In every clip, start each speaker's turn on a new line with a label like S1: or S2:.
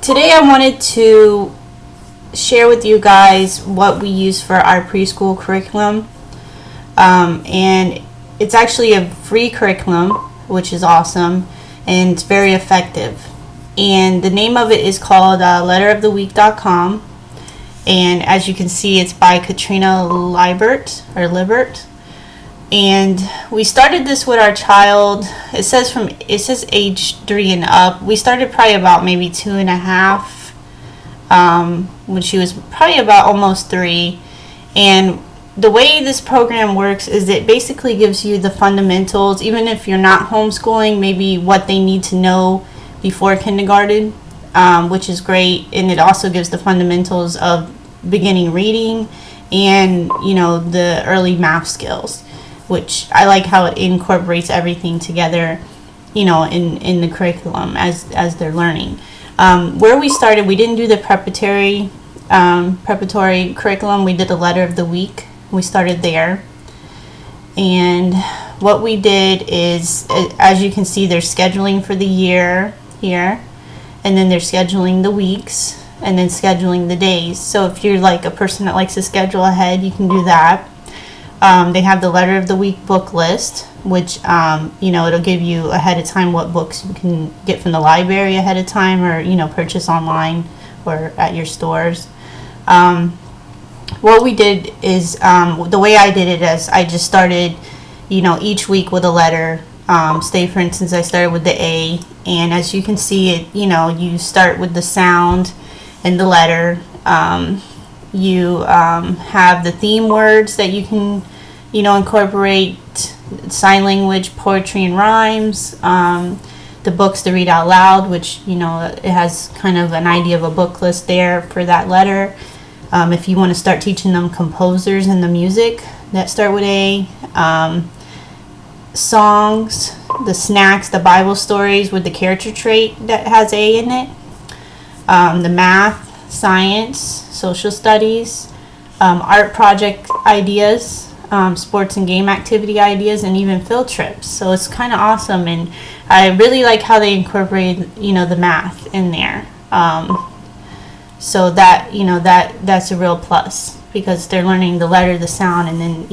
S1: today I wanted to share with you guys what we use for our preschool curriculum. And it's actually a free curriculum, which is awesome, and it's very effective. And the name of it is called letteroftheweek.com. And as you can see, it's by Katrina Libert. And we started this with our child. It says age 3 and up. We started probably about maybe 2.5, when she was probably about almost 3. And the way this program works is it basically gives you the fundamentals, even if you're not homeschooling, maybe what they need to know before kindergarten, which is great. And it also gives the fundamentals of beginning reading and, the early math skills, which I like how it incorporates everything together, in the curriculum as they're learning. Where we started, we didn't do the preparatory curriculum. We did the letter of the week. We started there. And what we did is, as you can see, they're scheduling for the year here, and then they're scheduling the weeks, and then scheduling the days. So if you're like a person that likes to schedule ahead, you can do that. They have the letter of the week book list, which it'll give you ahead of time what books you can get from the library ahead of time, or purchase online or at your stores. What we did is, the way I did it is I just started each week with a letter. Say for instance I started with the A, and as you can see, it you start with the sound and the letter. You have the theme words that you can incorporate: sign language, poetry, and rhymes. The books to read out loud, which it has kind of an idea of a book list there for that letter. If you want to start teaching them composers and the music that start with A. Songs, the snacks, the Bible stories with the character trait that has A in it. The math, science, social studies, art project ideas, sports and game activity ideas, and even field trips. So it's kind of awesome, and I really like how they incorporate the math in there. So that that's a real plus, because they're learning the letter, the sound, and then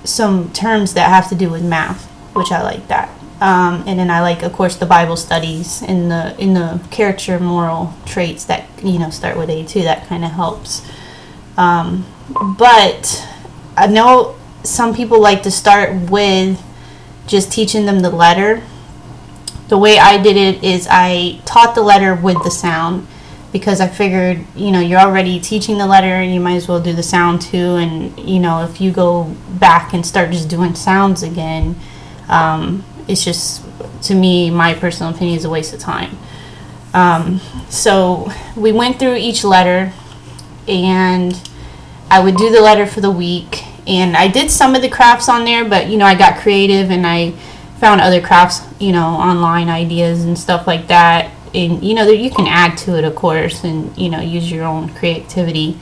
S1: some terms that have to do with math, which I like that. And then I like, of course, the Bible studies in the character moral traits that start with A too. That kind of helps. But I know some people like to start with just teaching them the letter. The way I did it is I taught the letter with the sound, because I figured, you're already teaching the letter, and you might as well do the sound too. And, if you go back and start just doing sounds again, it's just, to me, my personal opinion, is a waste of time. So we went through each letter, and I would do the letter for the week. And I did some of the crafts on there, but, I got creative, and I found other crafts, online ideas and stuff like that. And you can add to it, of course, and use your own creativity.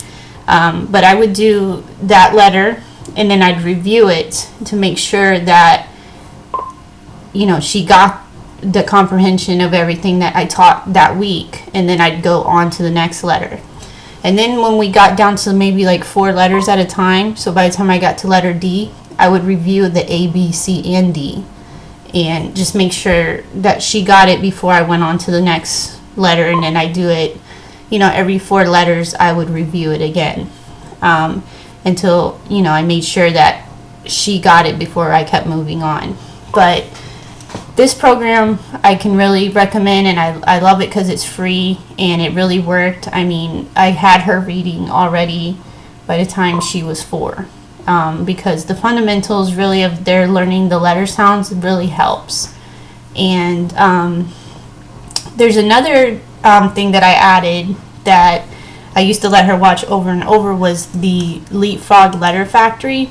S1: But I would do that letter, and then I'd review it to make sure that she got the comprehension of everything that I taught that week, and then I'd go on to the next letter. And then when we got down to maybe like 4 letters at a time, so by the time I got to letter D, I would review the A, B, C, and D, and just make sure that she got it before I went on to the next letter. And then I do it, every 4 letters I would review it again, until, I made sure that she got it before I kept moving on. But this program I can really recommend, and I love it because it's free, and it really worked. I mean, I had her reading already by the time she was 4. Because the fundamentals really of their learning the letter sounds really helps. And there's another thing that I added that I used to let her watch over and over, was the Leapfrog Letter Factory.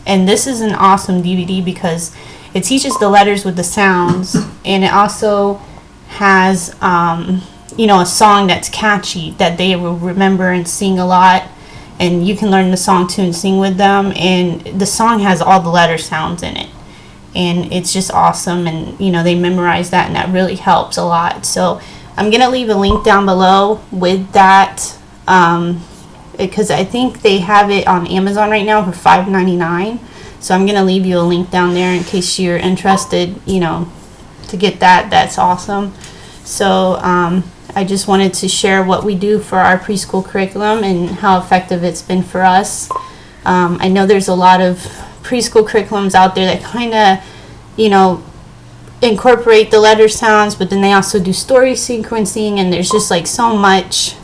S1: And this is an awesome DVD because it teaches the letters with the sounds, and it also has a song that's catchy that they will remember and sing a lot. And you can learn the song too and sing with them. And the song has all the letter sounds in it. And it's just awesome. And, they memorize that, and that really helps a lot. So I'm gonna leave a link down below with that, because I think they have it on Amazon right now for $5.99. So I'm gonna leave you a link down there in case you're interested, you know, to get that. That's awesome. So I just wanted to share what we do for our preschool curriculum and how effective it's been for us. I know there's a lot of preschool curriculums out there that kind of, you know, incorporate the letter sounds, but then they also do story sequencing, and there's just like so much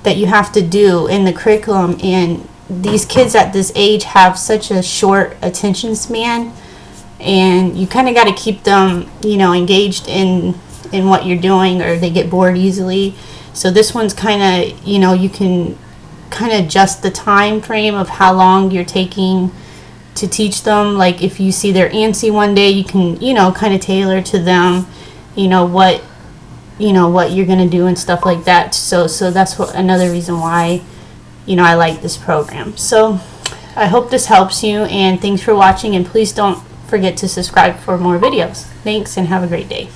S1: that you have to do in the curriculum, and these kids at this age have such a short attention span, and you kind of got to keep them, you know, engaged in what you're doing, or they get bored easily. So this one's kind of, you know, you can kind of adjust the time frame of how long you're taking to teach them. Like if you see they're antsy one day, you can, you know, kind of tailor to them, you know, what you're gonna do and stuff like that. So that's another reason why, you know, I like this program. So I hope this helps you, and thanks for watching, and please don't forget to subscribe for more videos. Thanks, and have a great day.